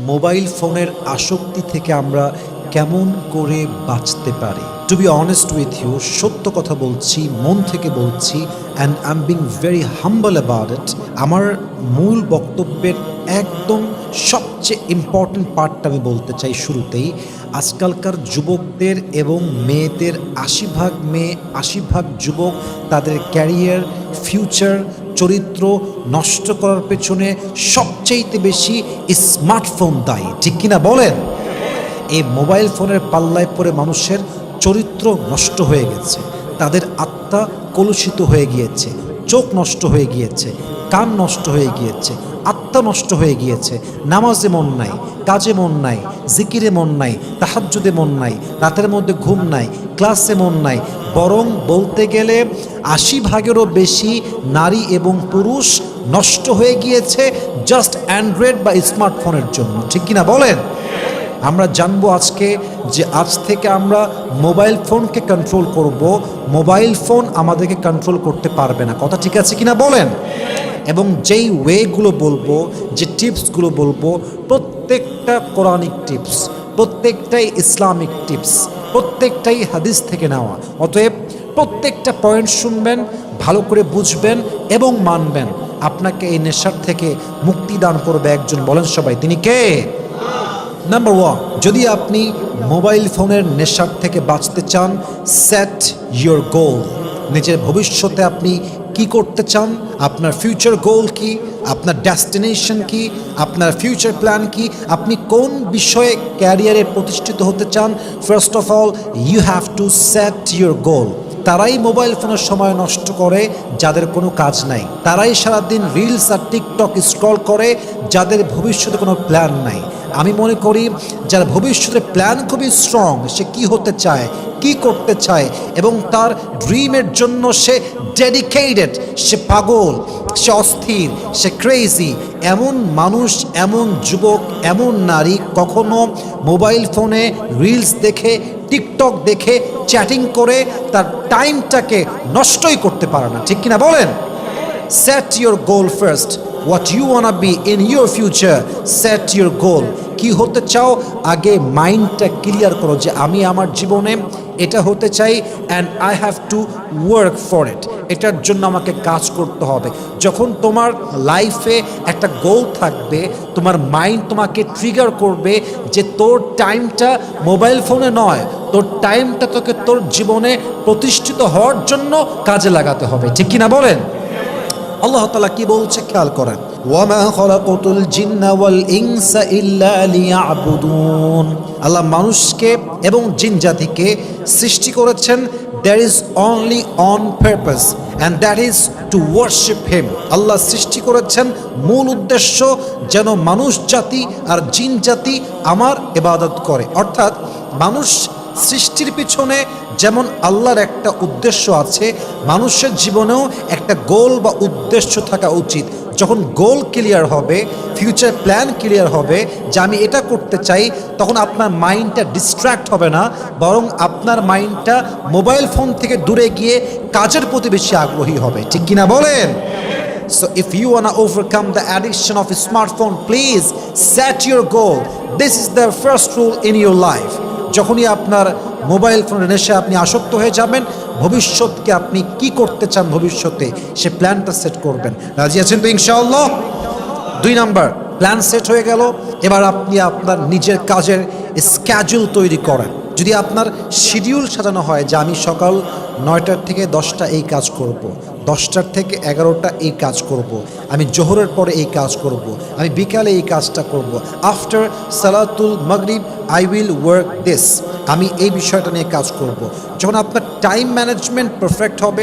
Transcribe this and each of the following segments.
Mobile ফোনের আসক্তি থেকে আমরা কেমন করে বাঁচতে পারি? To be honest with you, সত্য কথা বলছি, মন থেকে বলছি, and I am being very humble about it. আমার মূল বক্তব্যের একদম সবচেয়ে ইম্পর্ট্যান্ট পার্টটা আমি বলতে চাই শুরুতেই। আজকালকার যুবকদের এবং মেয়েদের ৮০% মেয়ে ৮০% যুবক তাদের ক্যারিয়ার, ফিউচার, চরিত্র নষ্ট করার পেছনে সবচেয়ে বেশি স্মার্টফোন দায়ী, ঠিক কিনা বলেন? এই মোবাইল ফোনের পাল্লায় পড়ে মানুষের চরিত্র নষ্ট হয়ে গেছে, তাদের আত্মা কলুষিত হয়ে গিয়েছে, চোখ নষ্ট হয়ে গিয়েছে, কান নষ্ট হয়ে গিয়েছে, আত্মা নষ্ট হয়ে গিয়েছে। নামাজে মন নাই, কাজে মন নাই, জিকিরে মন নাই, তাহাজ্জুদে মন নাই, রাতের মধ্যে ঘুম নাই, ক্লাসে মন নাই। বরং বলতে গেলে ৮০%-এরও বেশি নারী এবং পুরুষ নষ্ট হয়ে গিয়েছে জাস্ট অ্যান্ড্রয়েড বা স্মার্টফোনের জন্য, ঠিক কিনা বলেন? আমরা জানবো আজকে যে আজ থেকে আমরা মোবাইল ফোনকে কন্ট্রোল করব, মোবাইল ফোন আমাদেরকে কন্ট্রোল করতে পারবে না। কথা ঠিক আছে কিনা বলেন? এবং যেই ওয়েগুলো বলবো, যে টিপসগুলো বলবো, প্রত্যেকটা কোরআনিক টিপস, প্রত্যেকটাই ইসলামিক টিপস, প্রত্যেকটাই হাদিস থেকে নেওয়া। অতএব প্রত্যেকটা পয়েন্ট শুনবেন, ভালো করে বুঝবেন এবং মানবেন। আপনাকে এই নেশার থেকে মুক্তি দান করবে একজন, বলেন সবাই, তিনি কে? নাম্বার 1, যদি আপনি মোবাইল ফোনের নেশার থেকে বাঁচতে চান, সেট ইয়োর গোল। নিজের ভবিষ্যতে আপনি কি করতে চান, আপনার ফিউচার গোল কি, আপনার ডেস্টিনেশন কি, আপনার ফিউচার প্ল্যান কি, আপনি কোন বিষয়ে ক্যারিয়ারে প্রতিষ্ঠিত হতে চান, first of all you have to set your goal. তারাই মোবাইল ফোনের সময় নষ্ট করে যাদের কোনো কাজ নাই, তারাই সারাদিন রিলস আর টিকটক স্ক্রল করে যাদের ভবিষ্যতে কোনো প্ল্যান নাই। আমি মনে করি যার ভবিষ্যতের প্ল্যান খুবই স্ট্রং, সে কি হতে চায়, কি করতে চায় এবং তার ড্রিমের জন্য সে ডেডিকেটেড, সে পাগল, সে অস্থির, সে ক্রেজি, এমন মানুষ, এমন যুবক, এমন নারী কখনো মোবাইল ফোনে রিলস দেখে, টিকটক দেখে, চ্যাটিং করে তার টাইমটাকে নষ্টই করতে পারে না, ঠিক কিনা বলেন? Set your goal first. What you wanna be in your future, set your goal. কি হতে চাও আগে মাইন্ডটা ক্লিয়ার করো যে আমি আমার জীবনে এটা হতে চাই, and I have to work for it. এটার জন্য আমাকে কাজ করতে হবে। যখন তোমার লাইফে একটা গোল থাকবে, তোমার মাইন্ড তোমাকে ট্রিগার করবে যে তোর টাইমটা মোবাইল ফোনে নয়, তোর টাইমটা তোকে তোর জীবনে প্রতিষ্ঠিত হওয়ার জন্য কাজে লাগাতে হবে, ঠিক কিনা বলেন? আল্লাহ তাআলা কি বলছে খেয়াল করেন, ওয়ামা খালাকাতুল জিন্না ওয়াল ইনসা ইল্লা লিয়াবুদুন। আল্লাহ মানুষকে এবং জিন জাতিকে সৃষ্টি করেছেন there is only on purpose and that is to worship him. আল্লাহ সৃষ্টি করেছেন মূল উদ্দেশ্য যেন মানুষ জাতি আর জিন জাতি আমার ইবাদত করে। অর্থাৎ মানুষ সৃষ্টির পিছনে যেমন আল্লাহর একটা উদ্দেশ্য আছে, মানুষের জীবনেও একটা গোল বা উদ্দেশ্য থাকা উচিত। যখন গোল ক্লিয়ার হবে, ফিউচার প্ল্যান ক্লিয়ার হবে যে আমি এটা করতে চাই, তখন আপনার মাইন্ডটা ডিস্ট্র্যাক্ট হবে না, বরং আপনার মাইন্ডটা মোবাইল ফোন থেকে দূরে গিয়ে কাজের প্রতি বেশি আগ্রহী হবে, ঠিক কিনা বলেন? So if you want to overcome the addiction of a smartphone, please set your goal. This is the first rule in your life. যখনই আপনার মোবাইল ফোনের নেশায় আপনি আসক্ত হয়ে যাবেন, ভবিষ্যৎকে আপনি কি করতে চান, ভবিষ্যতে সে প্ল্যানটা সেট করবেন। রাজি আছেন তো ইনশাআল্লাহ? 2 নাম্বার, প্ল্যান সেট হয়ে গেল। এবার আপনি আপনার নিজের কাজের স্ক্যাজুল তৈরি করেন। যদি আপনার শিডিউল সাজানো হয় যে আমি সকাল 9টার থেকে 10টা এই কাজ করব, 10টার থেকে 11টা এই কাজ করব, আমি জোহরের পরে এই কাজ করব, আমি বিকালে এই কাজটা করব, আফটার সালাতুল মাগরিব আই উইল ওয়ার্ক দিস, আমি এই বিষয়টা নিয়ে কাজ করব। যখন আপনার টাইম ম্যানেজমেন্ট পারফেক্ট হবে,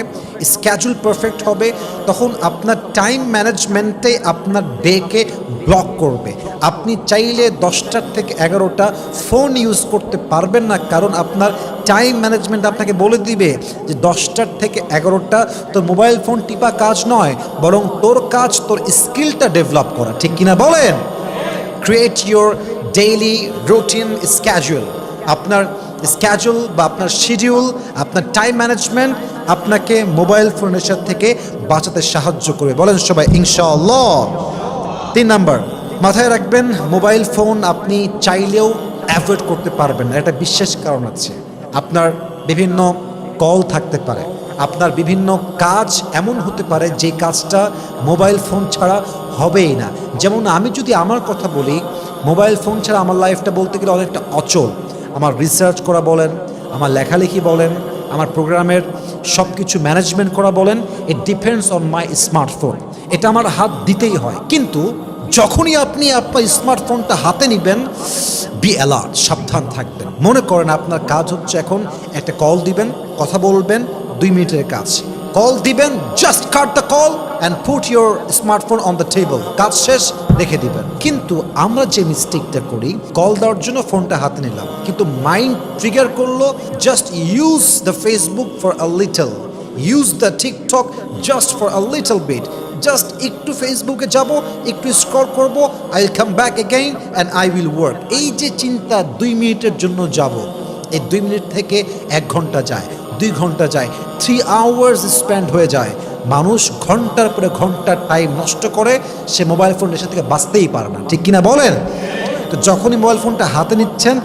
স্ক্যাজুল পারফেক্ট হবে, তখন আপনার টাইম ম্যানেজমেন্টে আপনার ডেকে ব্লক করবে। আপনি চাইলে 10টার থেকে 11টা ফোন ইউজ করতে পারবেন না, কারণ আপনার টাইম ম্যানেজমেন্ট আপনাকে বলে দিবে যে 10টার থেকে 11টা তোর মোবাইল ফোন টিপা কাজ নয়, বরং তোর কাজ তোর স্কিলটা ডেভেলপ করা, ঠিক কিনা বলেন? Create your daily routine schedule. আপনার স্ক্যাজুল বা আপনার শিডিউল, আপনার টাইম ম্যানেজমেন্ট আপনাকে মোবাইল ফোনের থেকে বাঁচাতে সাহায্য করবে, বলেন সবাই ইনশাআল্লাহ। 3 নাম্বার, মাথায় রাখবেন, মোবাইল ফোন আপনি চাইলেও অ্যাভয়েড করতে পারবেন না, এটা বিশেষ কারণ আছে। আপনার বিভিন্ন কল থাকতে পারে, আপনার বিভিন্ন কাজ এমন হতে পারে যে কাজটা মোবাইল ফোন ছাড়া হবেই না। যেমন আমি যদি আমার কথা বলি, মোবাইল ফোন ছাড়া আমার লাইফটা বলতে গেলে অনেকটা অচল। আমার রিসার্চ করা বলেন, আমার লেখালেখি বলেন, আমার প্রোগ্রামের সব কিছু ম্যানেজমেন্ট করা বলেন, it depends on my smartphone. এটা আমার হাত দিতেই হয়। কিন্তু যখনই আপনি আপনার স্মার্টফোনটা হাতে নেবেন, বি অ্যালার্ট, সাবধান থাকবেন। মনে করেন আপনার কাজ হচ্ছে এখন একটা কল দিবেন, কথা বলবেন, 2 মিনিটের কাজ। কল দিবেন, just cut the call and put your smartphone on the table, কাজ শেষ, রেখে দিবেন। কিন্তু আমরা যে মিস্টেকটা করি, কল দেওয়ার জন্য ফোনটা হাতে নিলাম, কিন্তু মাইন্ড ট্রিগার করলো, just use the Facebook for a little, use the TikTok just for a little bit, just একটু ফেসবুকে যাব, একটু স্ক্রল করব, I will come back again and I will work. এই যে চিন্তা 2 মিনিটের জন্য যাব, এই 2 মিনিট থেকে 1 ঘন্টা যায়, 2 ঘন্টা যায়, 3 আওয়ার্স স্পেন্ড হয়ে যায়। মানুষ ঘন্টার পরে ঘন্টা টাইম নষ্ট করে, সে মোবাইল ফোন নেশা থেকে বাঁচতেই পারে না, ঠিক কিনা বলেন? তো যখনই মোবাইল ফোনটা হাতে নিচ্ছেন,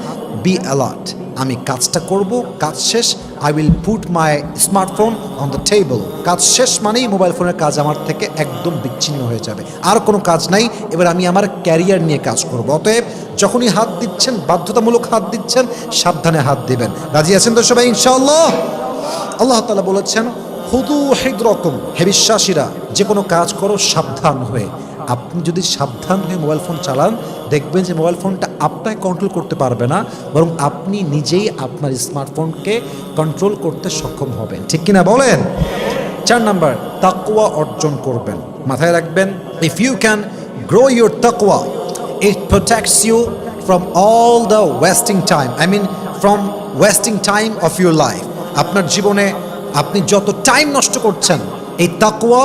বি অ্যালার্ট। আমি কাজটা করব, কাজ শেষ, I will put my smartphone on the table. কাজ শেষ মানেই মোবাইল ফোনের কাজ আমার থেকে একদম বিচ্ছিন্ন হয়ে যাবে, আর কোনো কাজ নাই। এবার আমি আমার ক্যারিয়ার নিয়ে কাজ করব। অতএব যখনই হাত দিচ্ছেন, বাধ্যতামূলক হাত দিচ্ছেন, সাবধানে হাত দিবেন। রাজি আছেন তো সবাই ইনশাআল্লাহ? আল্লাহ তাআলা বলেছেন, খুদু হিদরাকুম, হে বিশ্বাসীরা, যে কোনো কাজ করো সাবধান হয়ে। আপনি যদি সাবধান হয়ে মোবাইল ফোন চালান, দেখবেন যে মোবাইল ফোনটা আপনাকে কন্ট্রোল করতে পারবে না, বরং আপনি নিজেই আপনার স্মার্টফোনকে কন্ট্রোল করতে সক্ষম হবেন, ঠিক কিনা বলেন? 4 নাম্বার, তাকওয়া অর্জন করবেন। মাথায় রাখবেন, if you can grow your তাকওয়া, it protects you from all the wasting time, I mean from wasting time of your life. আপনার জীবনে আপনি যত টাইম নষ্ট করছেন, এই তাকওয়া,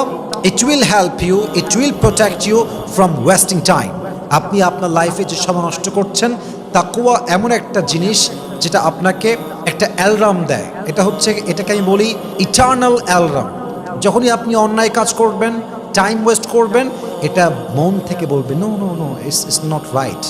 it will help you, it will protect you from wasting time. আপনি আপনার লাইফে যে সময় নষ্ট করছেন, তাকওয়া এমন একটা জিনিস যেটা আপনাকে একটা অ্যালার্ম দেয়। এটা হচ্ছে, এটাকে আমি বলি ইটার্নাল অ্যালার্ম। যখনই আপনি অন্যায় কাজ করবেন, টাইম ওয়েস্ট করবেন, এটা মন থেকে বলবে, no no no, it's not right,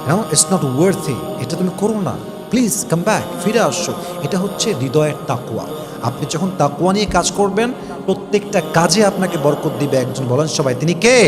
no it's not worthy, এটা তুমি করো না, প্লিজ কাম ব্যাক, ফিরে আসো। এটা হচ্ছে হৃদয়ের তাকওয়া। আপনি যখন তাকওয়া নিয়ে কাজ করবেন, প্রত্যেকটা কাজে আপনাকে বরকত দিবে একজন। বলেন সবাই, তিনি কে?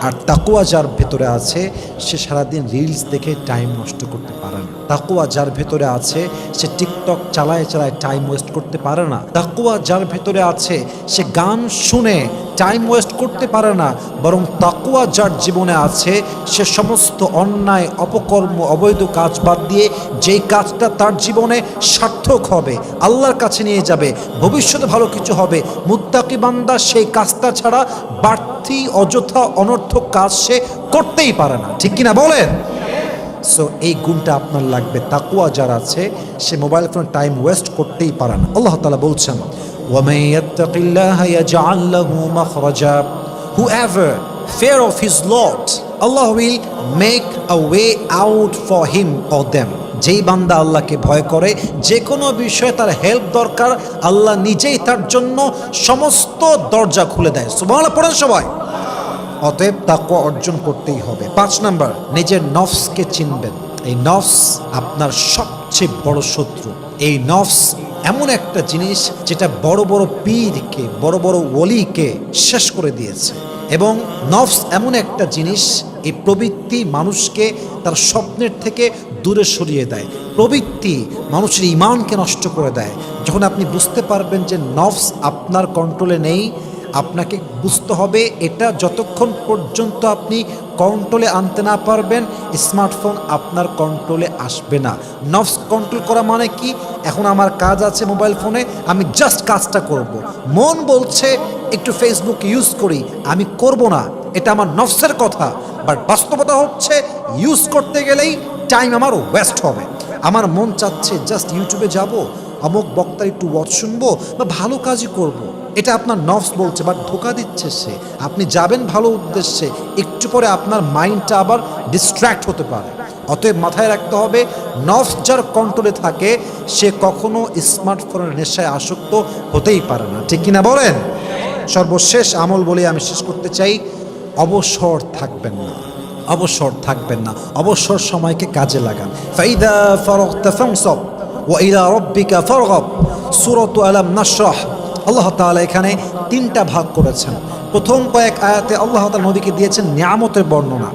আর তাকওয়া যার ভেতরে আছে, সে সারাদিন রিলস দেখে টাইম নষ্ট করতে পারে না। তাকওয়া যার ভেতরে আছে, সে টিকটক চালায় চালায় টাইম ওয়েস্ট করতে পারে না। তাকওয়া যার ভেতরে আছে, সে গান শুনে টাইম ওয়েস্ট করতে পারে না, বরং তাকওয়া যার জীবনে আছে, সে সমস্ত অন্যায়, অপকর্ম, অবৈধ কাজ বাদ দিয়ে যেই কাজটা তার জীবনে সার্থক হবে, আল্লাহর কাছে নিয়ে যাবে, ভবিষ্যতে ভালো কিছু হবে, মুত্তাকি বান্দা সেই কাজটা ছাড়া বাড়তি অযথা অনর্থক কাজ সে করতেই পারে না, ঠিক কিনা বলেন? সো এই গুণটা আপনার লাগবে। তাকওয়া যার আছে, সে মোবাইল ফোনে টাইম ওয়েস্ট করতেই পারে না। আল্লাহ তাআলা বলছেন, وَمَن يَتَّقِ اللَّهَ يَجْعَل لَّهُ مَخْرَجًا, whoever fear of his Lord, Allah will make a way out for him or them. যেই বান্দা আল্লাহকে ভয় করে, যে কোনো বিষয়ে তার হেল্প দরকার, আল্লাহ নিজেই তার জন্য সমস্ত দরজা খুলে দেয়। সুবহানাল্লাহ পড়েন সবাই। অতএব তাকওয়া অর্জন করতেই হবে। 5 নাম্বার, নিজের নফসকে চিনবেন। এই নফস আপনার সবচেয়ে বড় শত্রু। এই নফস এমন একটা জিনিস যেটা বড় বড় পীরকে, বড় বড় ওলিকে শেষ করে দিয়েছে। এবং নফস এমন একটা জিনিস, এই প্রবৃত্তি মানুষকে তার স্বপ্নের থেকে দূরে সরিয়ে দেয়। প্রবৃত্তি মানুষের ঈমানকে নষ্ট করে দেয়। যখন আপনি বুঝতে পারবেন যে নফস আপনার কন্ট্রোলে নেই, আপনাকে বুঝতে হবে এটা যতক্ষণ পর্যন্ত আপনি কন্ট্রোলে আনতে না পারবেন, স্মার্টফোন আপনার কন্ট্রোলে আসবে না। নফস কন্ট্রোল করা মানে কি? এখন আমার কাজ আছে মোবাইল ফোনে, আমি জাস্ট কাজটা করব। মন বলছে একটু ফেসবুক ইউজ করি, আমি করব না, এটা আমার নফসের কথা। বাট বাস্তবতা হচ্ছে ইউজ করতে গেলেই টাইম আমার ওয়েস্ট হবে। আমার মন চাচ্ছে জাস্ট ইউটিউবে যাব, অমুক বক্তার একটু ওয়াচ শুনবো বা ভালো কাজই করব। এটা আপনার নফস বলছে, বাট ধোকা দিচ্ছে সে। আপনি যাবেন ভালো উদ্দেশ্যে, একটু পরে আপনার মাইন্ডটা আবার ডিস্ট্র্যাক্ট হতে পারে। অতএব মাথায় রাখতে হবে, নফস যার কন্ট্রোলে থাকে, সে কখনো স্মার্টফোনের নেশায় আসক্ত হতেই পারে না, ঠিক কিনা বলেন? সর্বশেষ আমল বলে আমি শেষ করতে চাই, অবসর থাকবেন না। অবসর থাকবেন না, অবসর সময়কে কাজে লাগান। ফাইদা ফারাগতা ফানসাব ওয়া ইলা রাব্বিকা ফারগাব। সূরাত আলাম নাশরাহ আল্লাহ তাআলা এখানে তিনটা ভাগ করেছেন। প্রথম কয়েক আয়াতে আল্লাহ তাআলা নবীকে দিয়েছেন নিয়ামতের বর্ণনা,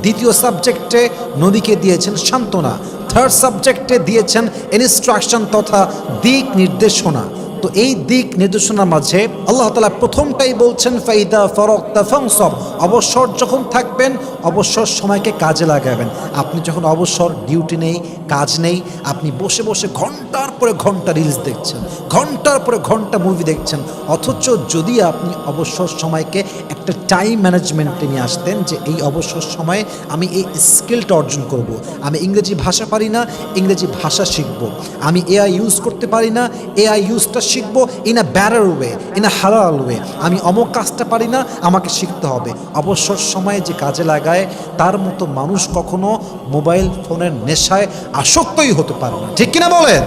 দ্বিতীয় সাবজেক্টে নবীকে দিয়েছেন সান্ত্বনা, থার্ড সাবজেক্টে দিয়েছেন ইনস্ট্রাকশন তথা দিক নির্দেশনা। তো এই দিক নির্দেশনার মাঝে আল্লাহ তাআলা প্রথমটাই বলছেন ফাইদা ফারাগতা ফানসাব, অবসর যখন থাকবেন অবসর সময়কে কাজে লাগাবেন। আপনি যখন অবসর, ডিউটি নেই, কাজ নেই, আপনি বসে বসে ঘন্টার পরে ঘন্টা রিলস দেখছেন, ঘন্টার পরে ঘন্টা মুভি দেখছেন, অথচ যদি আপনি অবসর সময়কে একটা টাইম ম্যানেজমেন্টে নিয়ে আসতেন যে এই অবসর সময়ে আমি এই স্কিলটা অর্জন করব, আমি ইংরেজি ভাষা পারি না, ইংরেজি ভাষা শিখব, আমি এআই ইউজ করতে পারি না, এআই ইউজটা শিখবো in a batter way, in a হালাল ওয়ে, আমি অমুক কাজটা পারি না, আমাকে শিখতে হবে। অবসর সময়ে যে কাজে লাগায় তার মতো মানুষ কখনো মোবাইল ফোনের নেশায় আসক্তই হতে পারে না, ঠিক কিনা বলেন?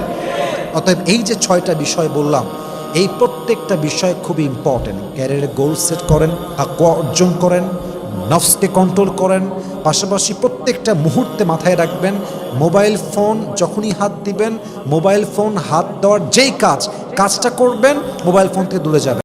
অতএব এই যে 6টা বিষয় বললাম, এই প্রত্যেকটা বিষয় খুবই ইম্পর্টেন্ট। ক্যারিয়ারে গোল সেট করেন, তাকওয়া অর্জন করেন, নফসকে কন্ট্রোল করেন, পাশাপাশি প্রত্যেকটা মুহূর্তে মাথায় রাখবেন মোবাইল ফোন যখনই হাত দিবেন, মোবাইল ফোন হাত দেওয়ার যেই কাজটা করবেন মোবাইল ফোন থেকে দূরে যাবেন।